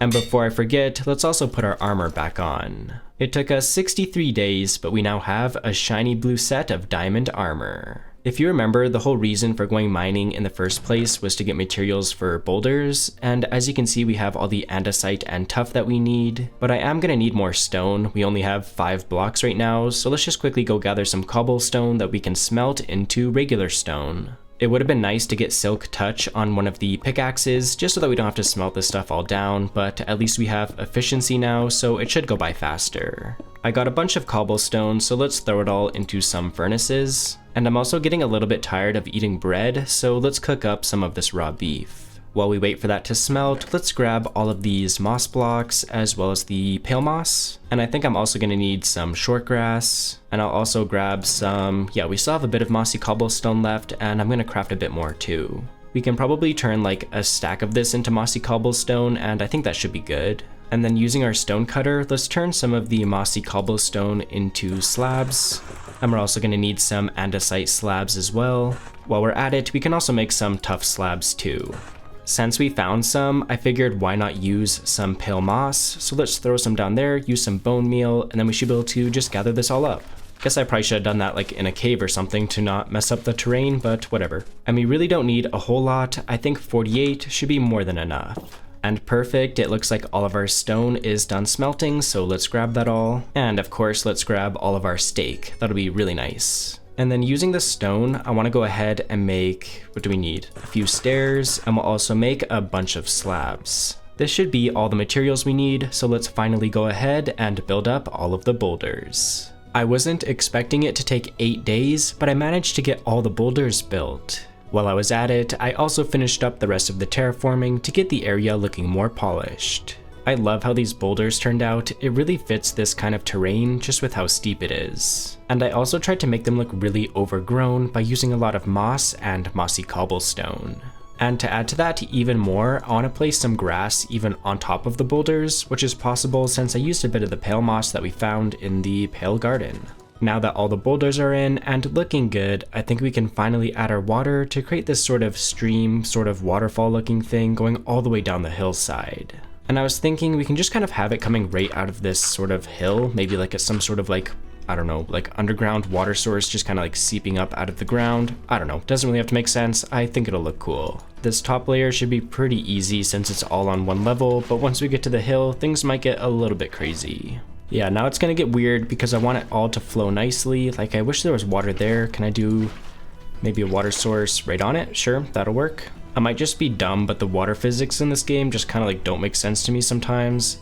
And before I forget, let's also put our armor back on. It took us 63 days, but we now have a shiny blue set of diamond armor. If you remember, the whole reason for going mining in the first place was to get materials for boulders, and as you can see, we have all the andesite and tuff that we need, but I am gonna need more stone. We only have 5 blocks right now, so let's just quickly go gather some cobblestone that we can smelt into regular stone. It would have been nice to get Silk Touch on one of the pickaxes, just so that we don't have to smelt this stuff all down, but at least we have efficiency now, so it should go by faster. I got a bunch of cobblestone, so let's throw it all into some furnaces. And I'm also getting a little bit tired of eating bread, so let's cook up some of this raw beef. While we wait for that to smelt, let's grab all of these moss blocks as well as the pale moss. And I think I'm also going to need some short grass. And I'll also grab some, we still have a bit of mossy cobblestone left, and I'm going to craft a bit more too. We can probably turn like a stack of this into mossy cobblestone, and I think that should be good. And then using our stone cutter, let's turn some of the mossy cobblestone into slabs. And we're also going to need some andesite slabs as well. While we're at it, we can also make some tough slabs too. Since we found some, I figured why not use some pale moss. So let's throw some down there, use some bone meal, and then we should be able to just gather this all up. Guess I probably should have done that like in a cave or something to not mess up the terrain, but whatever. And we really don't need a whole lot. I think 48 should be more than enough. And perfect, it looks like all of our stone is done smelting, so let's grab that all. And of course, let's grab all of our steak. That'll be really nice. And then using the stone, I want to go ahead and make, what do we need? A few stairs, and we'll also make a bunch of slabs. This should be all the materials we need, so let's finally go ahead and build up all of the boulders. I wasn't expecting it to take 8 days, but I managed to get all the boulders built. While I was at it, I also finished up the rest of the terraforming to get the area looking more polished. I love how these boulders turned out. It really fits this kind of terrain just with how steep it is. And I also tried to make them look really overgrown by using a lot of moss and mossy cobblestone. And to add to that even more, I want to place some grass even on top of the boulders, which is possible since I used a bit of the pale moss that we found in the pale garden. Now that all the boulders are in and looking good, I think we can finally add our water to create this sort of stream, sort of waterfall looking thing going all the way down the hillside. And I was thinking we can just kind of have it coming right out of this sort of hill, maybe like at some sort of like, I don't know, like underground water source just kind of like seeping up out of the ground. I don't know, doesn't really have to make sense. I think it'll look cool. This top layer should be pretty easy since it's all on one level, but once we get to the hill, things might get a little bit crazy. Yeah, now it's gonna get weird because I want it all to flow nicely. Like I wish there was water there. Can I do maybe a water source right on it? Sure, that'll work. I might just be dumb, but the water physics in this game just kind of like don't make sense to me sometimes.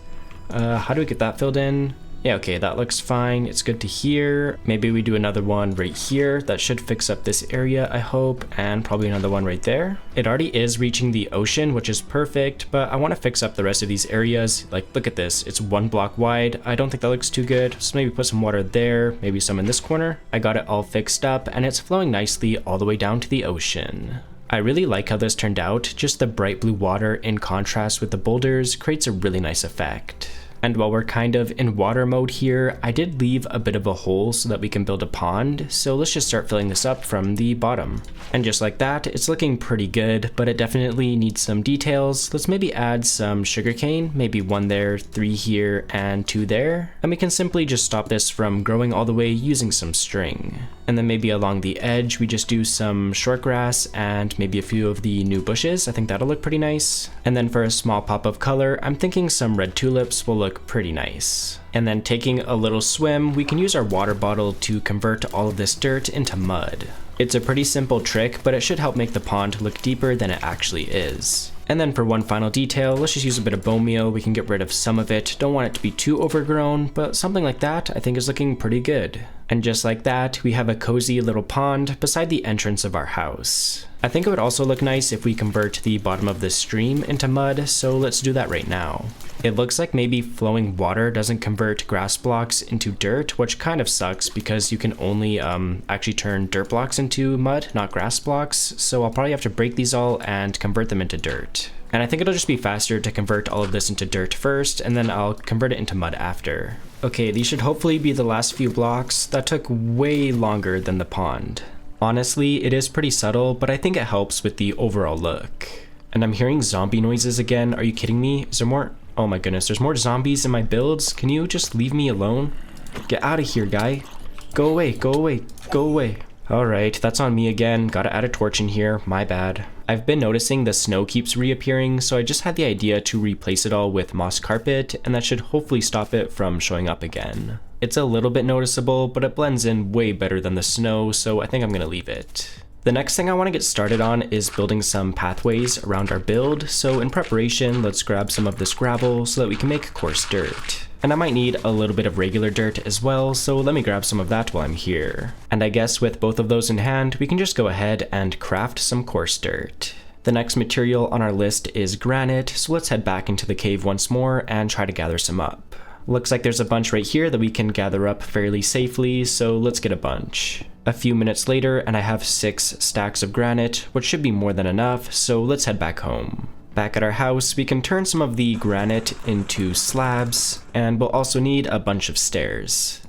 How do we get that filled in? Yeah, okay, that looks fine. It's good to hear. Maybe we do another one right here. That should fix up this area, I hope, and probably another one right there. It already is reaching the ocean, which is perfect, but I want to fix up the rest of these areas. Like, look at this. It's 1 block wide. I don't think that looks too good, so maybe put some water there, maybe some in this corner. I got it all fixed up, and it's flowing nicely all the way down to the ocean. I really like how this turned out. Just the bright blue water in contrast with the boulders creates a really nice effect. And while we're kind of in water mode here, I did leave a bit of a hole so that we can build a pond, so let's just start filling this up from the bottom. And just like that, it's looking pretty good, but it definitely needs some details. Let's maybe add some sugarcane, maybe 1 there, 3 here, and 2 there. And we can simply just stop this from growing all the way using some string. And then maybe along the edge, we just do some short grass and maybe a few of the new bushes. I think that'll look pretty nice. And then for a small pop of color, I'm thinking some red tulips will look pretty nice. And then taking a little swim, we can use our water bottle to convert all of this dirt into mud. It's a pretty simple trick, but it should help make the pond look deeper than it actually is. And then for one final detail, let's just use a bit of bone meal. We can get rid of some of it. Don't want it to be too overgrown, but something like that I think is looking pretty good. And just like that, we have a cozy little pond beside the entrance of our house. I think it would also look nice if we convert the bottom of this stream into mud, so let's do that right now. It looks like maybe flowing water doesn't convert grass blocks into dirt, which kind of sucks because you can only actually turn dirt blocks into mud, not grass blocks, so I'll probably have to break these all and convert them into dirt. And I think it'll just be faster to convert all of this into dirt first, and then I'll convert it into mud after. Okay, these should hopefully be the last few blocks. That took way longer than the pond. Honestly, it is pretty subtle, but I think it helps with the overall look. And I'm hearing zombie noises again. Are you kidding me? Is there more? Oh my goodness, there's more zombies in my builds? Can you just leave me alone? Get out of here, guy. Go away, go away, go away. Alright, that's on me again. Gotta add a torch in here, my bad. I've been noticing the snow keeps reappearing, so I just had the idea to replace it all with moss carpet, and that should hopefully stop it from showing up again. It's a little bit noticeable, but it blends in way better than the snow, so I think I'm gonna leave it. The next thing I want to get started on is building some pathways around our build, so in preparation, let's grab some of this gravel so that we can make coarse dirt. And I might need a little bit of regular dirt as well, so let me grab some of that while I'm here. And I guess with both of those in hand, we can just go ahead and craft some coarse dirt. The next material on our list is granite, so let's head back into the cave once more and try to gather some up. Looks like there's a bunch right here that we can gather up fairly safely, so let's get a bunch. A few minutes later, and I have 6 stacks of granite, which should be more than enough, so let's head back home. Back at our house, we can turn some of the granite into slabs, and we'll also need a bunch of stairs.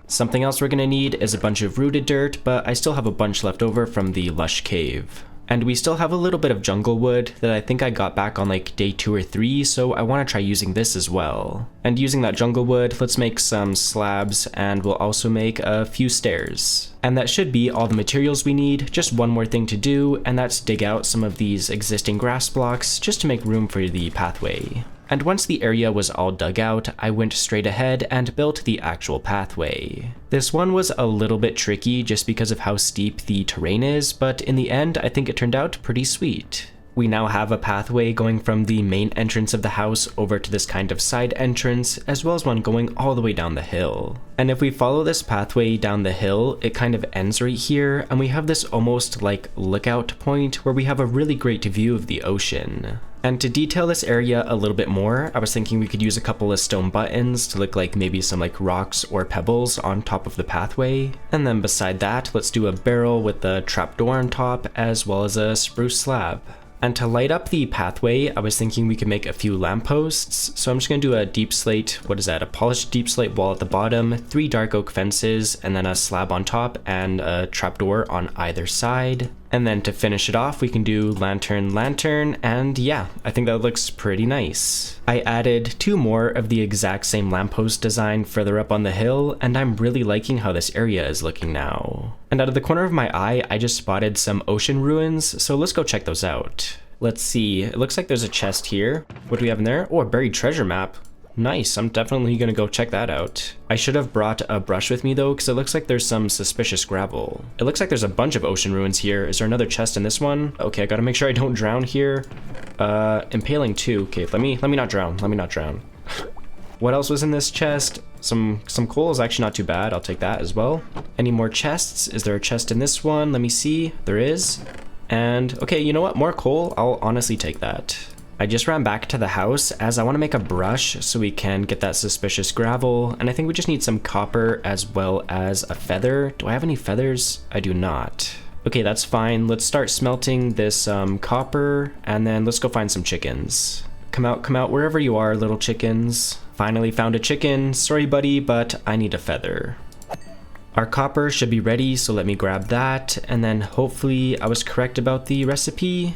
Something else we're gonna need is a bunch of rooted dirt, but I still have a bunch left over from the Lush cave. And we still have a little bit of jungle wood that I think I got back on like day 2 or 3, so I want to try using this as well. And using that jungle wood, let's make some slabs, and we'll also make a few stairs. And that should be all the materials we need. Just one more thing to do, and that's dig out some of these existing grass blocks just to make room for the pathway. And once the area was all dug out, I went straight ahead and built the actual pathway. This one was a little bit tricky just because of how steep the terrain is, but in the end, I think it turned out pretty sweet. We now have a pathway going from the main entrance of the house over to this kind of side entrance, as well as one going all the way down the hill. And if we follow this pathway down the hill, it kind of ends right here, and we have this almost like lookout point where we have a really great view of the ocean. And to detail this area a little bit more, I was thinking we could use a couple of stone buttons to look like maybe some like rocks or pebbles on top of the pathway. And then beside that, let's do a barrel with the trapdoor on top, as well as a spruce slab. And to light up the pathway, I was thinking we could make a few lampposts. So I'm just going to do a deep slate, what is that, a polished deep slate wall at the bottom, 3 dark oak fences, and then a slab on top and a trapdoor on either side. And then to finish it off, we can do lantern, and yeah, I think that looks pretty nice. I added 2 more of the exact same lamppost design further up on the hill, and I'm really liking how this area is looking now. And out of the corner of my eye, I just spotted some ocean ruins, so let's go check those out. Let's see, it looks like there's a chest here. What do we have in there? Oh, a buried treasure map. Nice, I'm definitely gonna go check that out. I should have brought a brush with me though, because it looks like there's some suspicious gravel. It looks like there's a bunch of ocean ruins here. Is there another chest in this one? Okay, I gotta make sure I don't drown here. Impaling 2. Okay, let me not drown. Let me not drown. What else was in this chest? Some coal is actually not too bad. I'll take that as well. Any more chests? Is there a chest in this one? Let me see. There is. And okay, you know what? More coal. I'll honestly take that. I just ran back to the house as I want to make a brush so we can get that suspicious gravel, and I think we just need some copper as well as a feather. Do I have any feathers? I do not. Okay, that's fine. Let's start smelting this copper, and then let's go find some chickens. Come out wherever you are, little chickens. Finally found a chicken. Sorry, buddy, but I need a feather. Our copper should be ready, so let me grab that, and then hopefully I was correct about the recipe.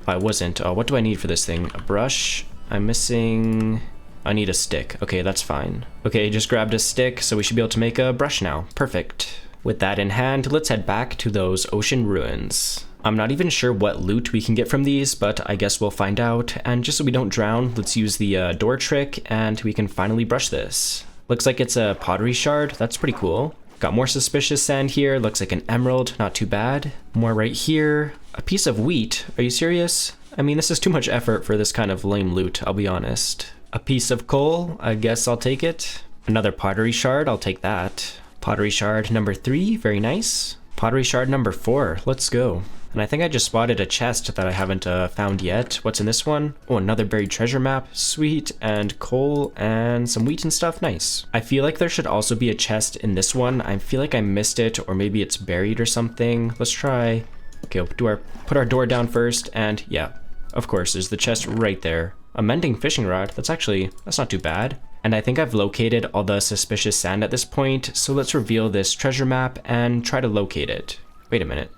I wasn't. Oh, what do I need for this thing? A brush? I'm missing... I need a stick. Okay, that's fine. Okay, just grabbed a stick, so we should be able to make a brush now. Perfect. With that in hand, let's head back to those ocean ruins. I'm not even sure what loot we can get from these, but I guess we'll find out. And just so we don't drown, let's use the door trick, and we can finally brush this. Looks like it's a pottery shard. That's pretty cool. Got more suspicious sand here. Looks like an emerald. Not too bad. More right here. A piece of wheat. Are you serious? I mean, this is too much effort for this kind of lame loot, I'll be honest. A piece of coal. I guess I'll take it. Another pottery shard. I'll take that. Pottery shard number 3. Very nice. Pottery shard number 4. Let's go. And I think I just spotted a chest that I haven't found yet. What's in this one? Oh, another buried treasure map. Sweet. And coal and some wheat and stuff. Nice. I feel like there should also be a chest in this one. I feel like I missed it, or maybe it's buried or something. Let's try. Okay, we'll put our door down first, and yeah, of course, there's the chest right there. A mending fishing rod. That's not too bad. And I think I've located all the suspicious sand at this point, so let's reveal this treasure map and try to locate it. Wait a minute.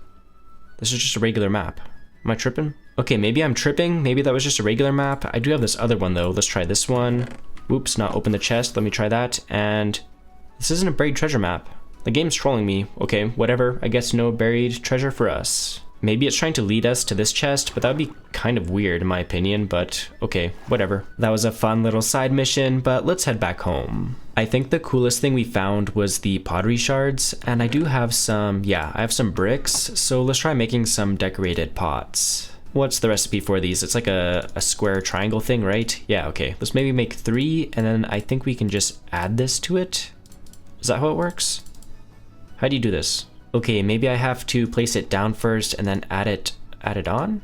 This is just a regular map. Am I tripping? Okay, maybe I'm tripping. Maybe that was just a regular map. I do have this other one though. Let's try this one. Oops, not open the chest. Let me try that. And this isn't a buried treasure map. The game's trolling me. Okay, whatever. I guess no buried treasure for us. Maybe it's trying to lead us to this chest, but that would be kind of weird in my opinion, but okay, whatever. That was a fun little side mission, but let's head back home. I think the coolest thing we found was the pottery shards, and I do have some, I have some bricks, so let's try making some decorated pots. What's the recipe for these? It's like a square triangle thing, right? Yeah, okay. Let's maybe make 3, and then I think we can just add this to it. Is that how it works? How do you do this? Okay, maybe I have to place it down first and then add it on?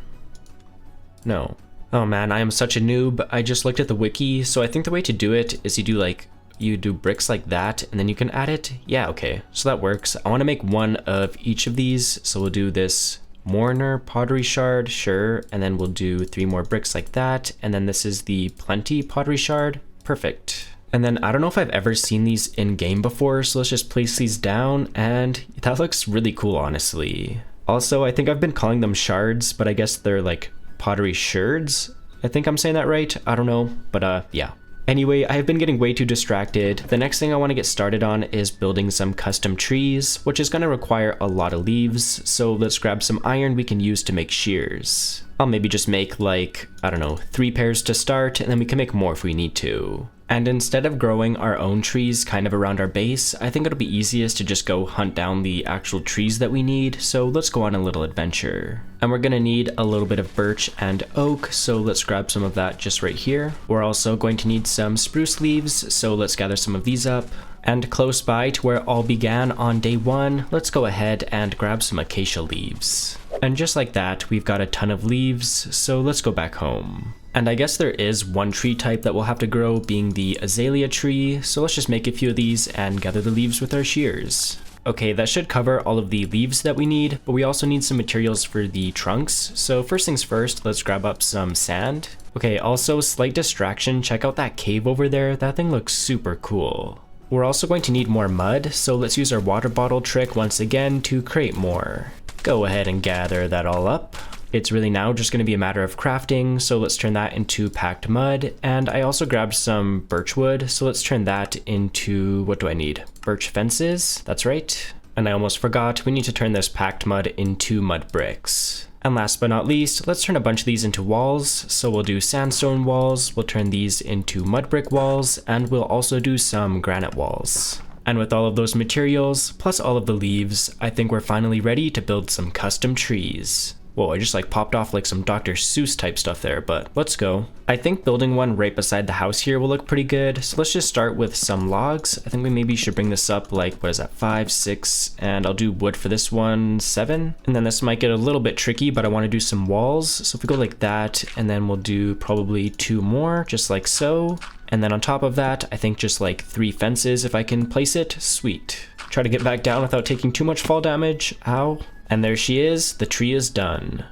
No. Oh man, I am such a noob. I just looked at the wiki, so I think the way to do it is you do bricks like that and then you can add it. Yeah, okay, so that works. I want to make one of each of these, so we'll do this mourner pottery shard, sure, and then we'll do 3 more bricks like that, and then this is the plenty pottery shard. Perfect. And then I don't know if I've ever seen these in game before, so let's just place these down, and that looks really cool, honestly. Also, I think I've been calling them shards, but I guess they're like pottery sherds. I think I'm saying that right. I don't know, but yeah. Anyway, I have been getting way too distracted. The next thing I want to get started on is building some custom trees, which is going to require a lot of leaves, so let's grab some iron we can use to make shears. I'll maybe just make like, I don't know, 3 pairs to start, and then we can make more if we need to. And instead of growing our own trees kind of around our base, I think it'll be easiest to just go hunt down the actual trees that we need, so let's go on a little adventure. And we're gonna need a little bit of birch and oak, so let's grab some of that just right here. We're also going to need some spruce leaves, so let's gather some of these up. And close by to where it all began on day 1, let's go ahead and grab some acacia leaves. And just like that, we've got a ton of leaves, so let's go back home. And I guess there is one tree type that we'll have to grow, being the azalea tree, so let's just make a few of these and gather the leaves with our shears. Okay, that should cover all of the leaves that we need, but we also need some materials for the trunks, so first things first, let's grab up some sand. Okay, also slight distraction, check out that cave over there, that thing looks super cool. We're also going to need more mud, so let's use our water bottle trick once again to create more. Go ahead and gather that all up. It's really now just going to be a matter of crafting, so let's turn that into packed mud, and I also grabbed some birch wood, so let's turn that into, what do I need? Birch fences, that's right. And I almost forgot, we need to turn this packed mud into mud bricks. And last but not least, let's turn a bunch of these into walls, so we'll do sandstone walls, we'll turn these into mud brick walls, and we'll also do some granite walls. And with all of those materials, plus all of the leaves, I think we're finally ready to build some custom trees. Whoa, I just like popped off like some Dr. Seuss type stuff there, but let's go. I think building one right beside the house here will look pretty good, so let's just start with some logs. I think we maybe should bring this up like, what is that, 5, 6, and I'll do wood for this one, 7. And then this might get a little bit tricky, but I want to do some walls. So if we go like that, and then we'll do probably 2 more, just like so. And then on top of that, I think just like 3 fences if I can place it, sweet. Try to get back down without taking too much fall damage, ow. And there she is, the tree is done.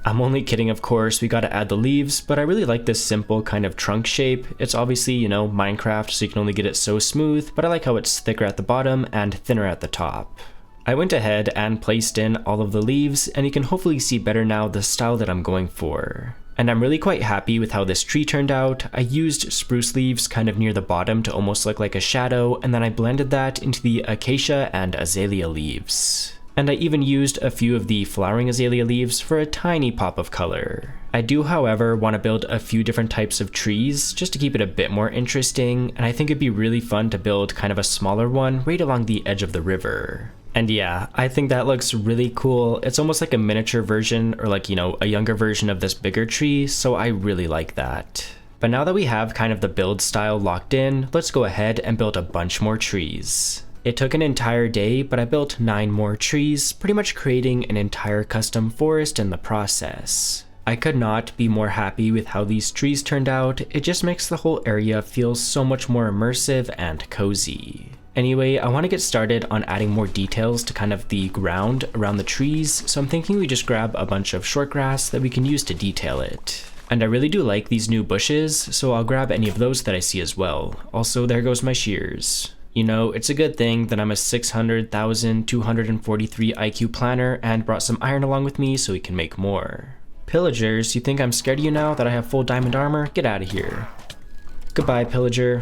I'm only kidding, of course, we gotta add the leaves, but I really like this simple kind of trunk shape. It's obviously, you know, Minecraft, so you can only get it so smooth, but I like how it's thicker at the bottom and thinner at the top. I went ahead and placed in all of the leaves, and you can hopefully see better now the style that I'm going for. And I'm really quite happy with how this tree turned out. I used spruce leaves kind of near the bottom to almost look like a shadow, and then I blended that into the acacia and azalea leaves. And I even used a few of the flowering azalea leaves for a tiny pop of color. I do, however, want to build a few different types of trees just to keep it a bit more interesting, and I think it'd be really fun to build kind of a smaller one right along the edge of the river. And yeah, I think that looks really cool. It's almost like a miniature version, or like, you know, a younger version of this bigger tree, so I really like that. But now that we have kind of the build style locked in, let's go ahead and build a bunch more trees. It took an entire day, but I built 9 more trees, pretty much creating an entire custom forest in the process. I could not be more happy with how these trees turned out. It just makes the whole area feel so much more immersive and cozy. Anyway, I want to get started on adding more details to kind of the ground around the trees, so I'm thinking we just grab a bunch of short grass that we can use to detail it. And I really do like these new bushes, so I'll grab any of those that I see as well. Also, there goes my shears. You know, it's a good thing that I'm a 600,243 IQ planner and brought some iron along with me so we can make more. Pillagers, you think I'm scared of you now that I have full diamond armor? Get out of here. Goodbye, pillager.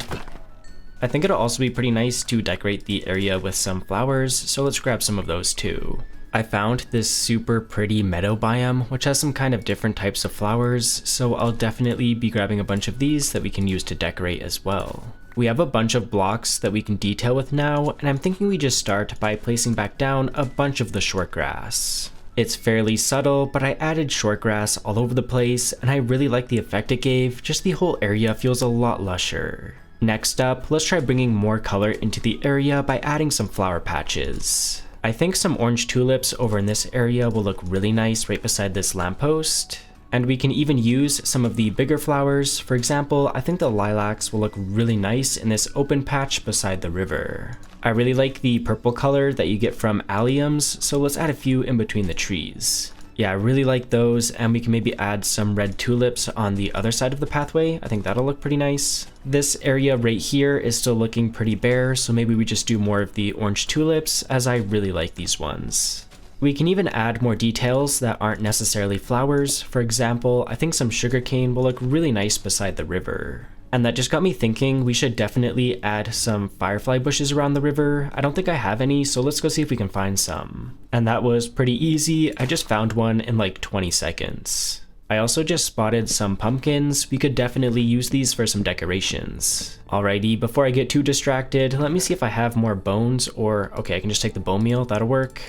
I think it'll also be pretty nice to decorate the area with some flowers, so let's grab some of those too. I found this super pretty meadow biome, which has some kind of different types of flowers, so I'll definitely be grabbing a bunch of these that we can use to decorate as well. We have a bunch of blocks that we can detail with now, and I'm thinking we just start by placing back down a bunch of the short grass. It's fairly subtle, but I added short grass all over the place, and I really like the effect it gave. Just the whole area feels a lot lusher. Next up, let's try bringing more color into the area by adding some flower patches. I think some orange tulips over in this area will look really nice right beside this lamppost. And we can even use some of the bigger flowers. For example, I think the lilacs will look really nice in this open patch beside the river. I really like the purple color that you get from alliums, so let's add a few in between the trees. Yeah, I really like those, and we can maybe add some red tulips on the other side of the pathway. I think that'll look pretty nice. This area right here is still looking pretty bare, so maybe we just do more of the orange tulips, as I really like these ones. We can even add more details that aren't necessarily flowers. For example, I think some sugarcane will look really nice beside the river. And that just got me thinking we should definitely add some firefly bushes around the river. I don't think I have any, so let's go see if we can find some. And that was pretty easy. I just found one in like 20 seconds. I also just spotted some pumpkins. We could definitely use these for some decorations. Alrighty, before I get too distracted, let me see if I have more bones or, okay, I can just take the bone meal, that'll work.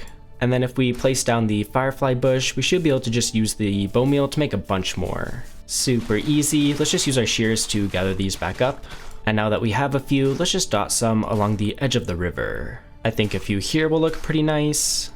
And then if we place down the firefly bush, we should be able to just use the bone meal to make a bunch more. Super easy. Let's just use our shears to gather these back up. And now that we have a few, let's just dot some along the edge of the river. I think a few here will look pretty nice.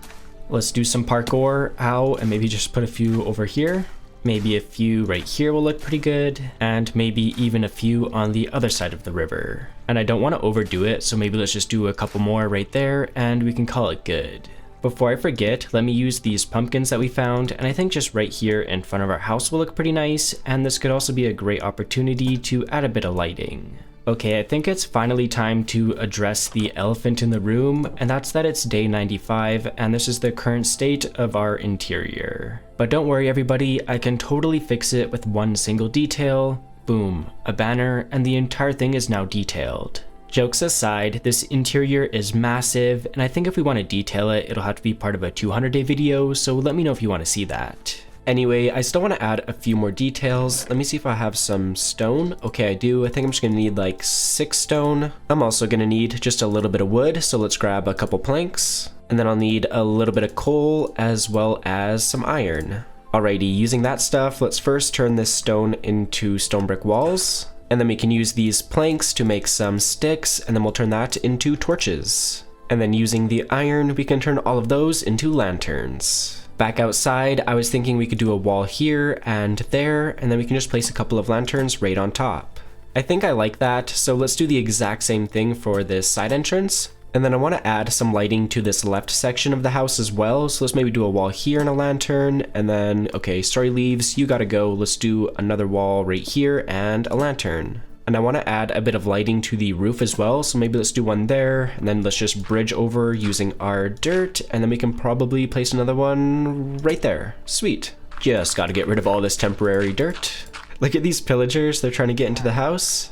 Let's do some parkour, ow, and maybe just put a few over here. Maybe a few right here will look pretty good, and maybe even a few on the other side of the river. And I don't want to overdo it, so maybe let's just do a couple more right there, and we can call it good. Before I forget, let me use these pumpkins that we found, and I think just right here in front of our house will look pretty nice, and this could also be a great opportunity to add a bit of lighting. Okay, I think it's finally time to address the elephant in the room, and that's that it's day 95, and this is the current state of our interior. But don't worry everybody, I can totally fix it with one single detail. Boom, a banner, and the entire thing is now detailed. Jokes aside, this interior is massive, and I think if we want to detail it, it'll have to be part of a 200-day video, so let me know if you want to see that. Anyway, I still want to add a few more details. Let me see if I have some stone. Okay, I do. I think I'm just going to need like 6 stone. I'm also going to need just a little bit of wood, so let's grab a couple planks. And then I'll need a little bit of coal as well as some iron. Alrighty, using that stuff, let's first turn this stone into stone brick walls. And then we can use these planks to make some sticks, and then we'll turn that into torches. And then using the iron, we can turn all of those into lanterns. Back outside, I was thinking we could do a wall here and there, and then we can just place a couple of lanterns right on top. I think I like that, so let's do the exact same thing for this side entrance. And then I want to add some lighting to this left section of the house as well, so let's maybe do a wall here and a lantern, and then, okay, story leaves, you gotta go, let's do another wall right here and a lantern. And I want to add a bit of lighting to the roof as well, so maybe let's do one there, and then let's just bridge over using our dirt, and then we can probably place another one right there. Sweet. Just gotta get rid of all this temporary dirt. Look at these pillagers, they're trying to get into the house.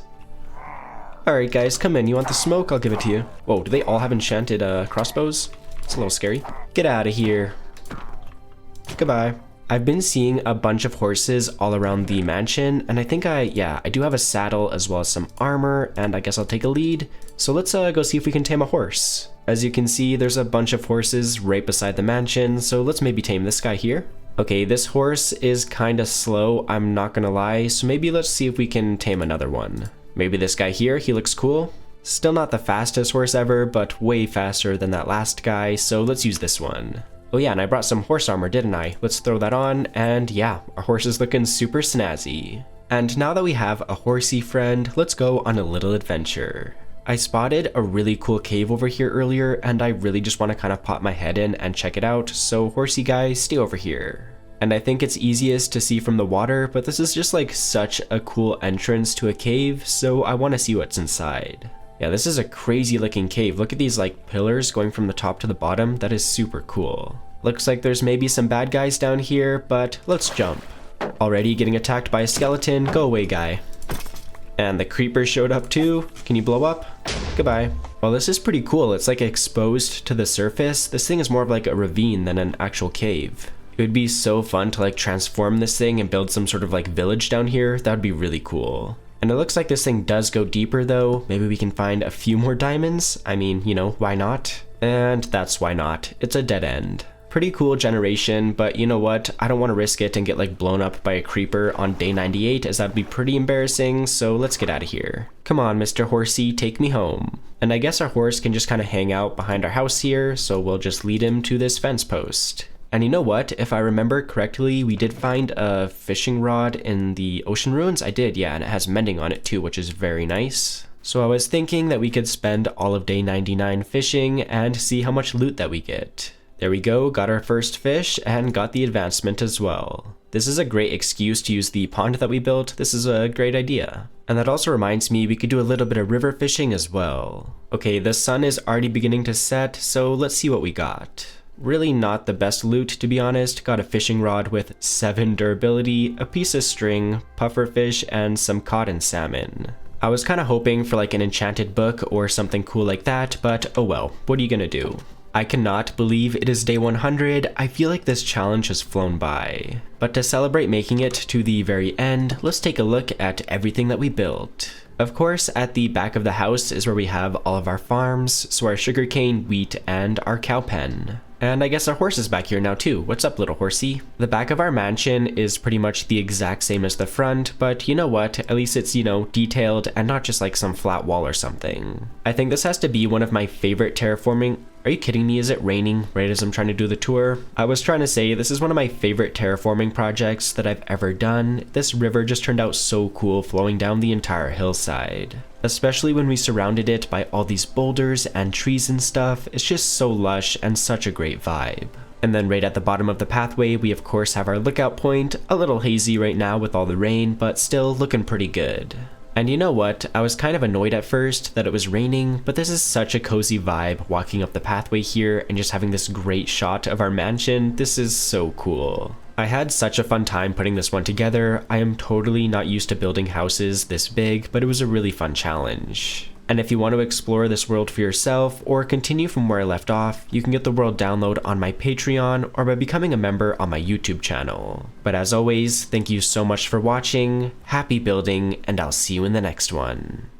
Alright guys, come in, you want the smoke? I'll give it to you. Whoa, do they all have enchanted crossbows? It's a little scary. Get out of here. Goodbye. I've been seeing a bunch of horses all around the mansion, and I think I do have a saddle as well as some armor, and I guess I'll take a lead. So let's go see if we can tame a horse. As you can see, there's a bunch of horses right beside the mansion, so let's maybe tame this guy here. Okay, this horse is kinda slow, I'm not gonna lie, so maybe let's see if we can tame another one. Maybe this guy here, he looks cool. Still not the fastest horse ever, but way faster than that last guy, so let's use this one. Oh yeah, and I brought some horse armor, didn't I? Let's throw that on, and yeah, our horse is looking super snazzy. And now that we have a horsey friend, let's go on a little adventure. I spotted a really cool cave over here earlier, and I really just want to kind of pop my head in and check it out, so horsey guy, stay over here. And I think it's easiest to see from the water, but this is just like such a cool entrance to a cave, so I want to see what's inside. Yeah, this is a crazy looking cave. Look at these like pillars going from the top to the bottom. That is super cool. Looks like there's maybe some bad guys down here, but let's jump. Already getting attacked by a skeleton. Go away, guy. And the creeper showed up too. Can you blow up? Goodbye. Well, this is pretty cool. It's like exposed to the surface. This thing is more of like a ravine than an actual cave. It would be so fun to like transform this thing and build some sort of like village down here. That would be really cool. And it looks like this thing does go deeper though. Maybe we can find a few more diamonds. I mean, you know, why not? And that's why not. It's a dead end. Pretty cool generation, but you know what? I don't want to risk it and get like blown up by a creeper on day 98 as that'd be pretty embarrassing, so let's get out of here. Come on, Mr. Horsey, take me home. And I guess our horse can just kind of hang out behind our house here, so we'll just lead him to this fence post. And you know what? If I remember correctly, we did find a fishing rod in the ocean ruins. I did, yeah, and it has mending on it too, which is very nice. So I was thinking that we could spend all of day 99 fishing and see how much loot that we get. There we go, got our first fish and got the advancement as well. This is a great excuse to use the pond that we built. This is a great idea. And that also reminds me we could do a little bit of river fishing as well. Okay, the sun is already beginning to set, so let's see what we got. Really not the best loot, to be honest. Got a fishing rod with 7 durability, a piece of string, pufferfish, and some cotton salmon. I was kind of hoping for like an enchanted book or something cool like that, but oh well, what are you gonna do? I cannot believe it is day 100. I feel like this challenge has flown by. But to celebrate making it to the very end, let's take a look at everything that we built. Of course, at the back of the house is where we have all of our farms, so our sugarcane, wheat, and our cow pen. And I guess our horse is back here now too. What's up, little horsey? The back of our mansion is pretty much the exact same as the front, but you know what? At least it's, detailed and not just like some flat wall or something. I think this has to be one of my favorite terraforming. Are you kidding me? Is it raining right as I'm trying to do the tour? I was trying to say this is one of my favorite terraforming projects that I've ever done. This river just turned out so cool flowing down the entire hillside. Especially when we surrounded it by all these boulders and trees and stuff. It's just so lush and such a great vibe. And then right at the bottom of the pathway, we of course have our lookout point. A little hazy right now with all the rain, but still looking pretty good. And you know what, I was kind of annoyed at first that it was raining, but this is such a cozy vibe walking up the pathway here and just having this great shot of our mansion. This is so cool. I had such a fun time putting this one together. I am totally not used to building houses this big, but it was a really fun challenge. And if you want to explore this world for yourself or continue from where I left off, you can get the world download on my Patreon or by becoming a member on my YouTube channel. But as always, thank you so much for watching, happy building, and I'll see you in the next one.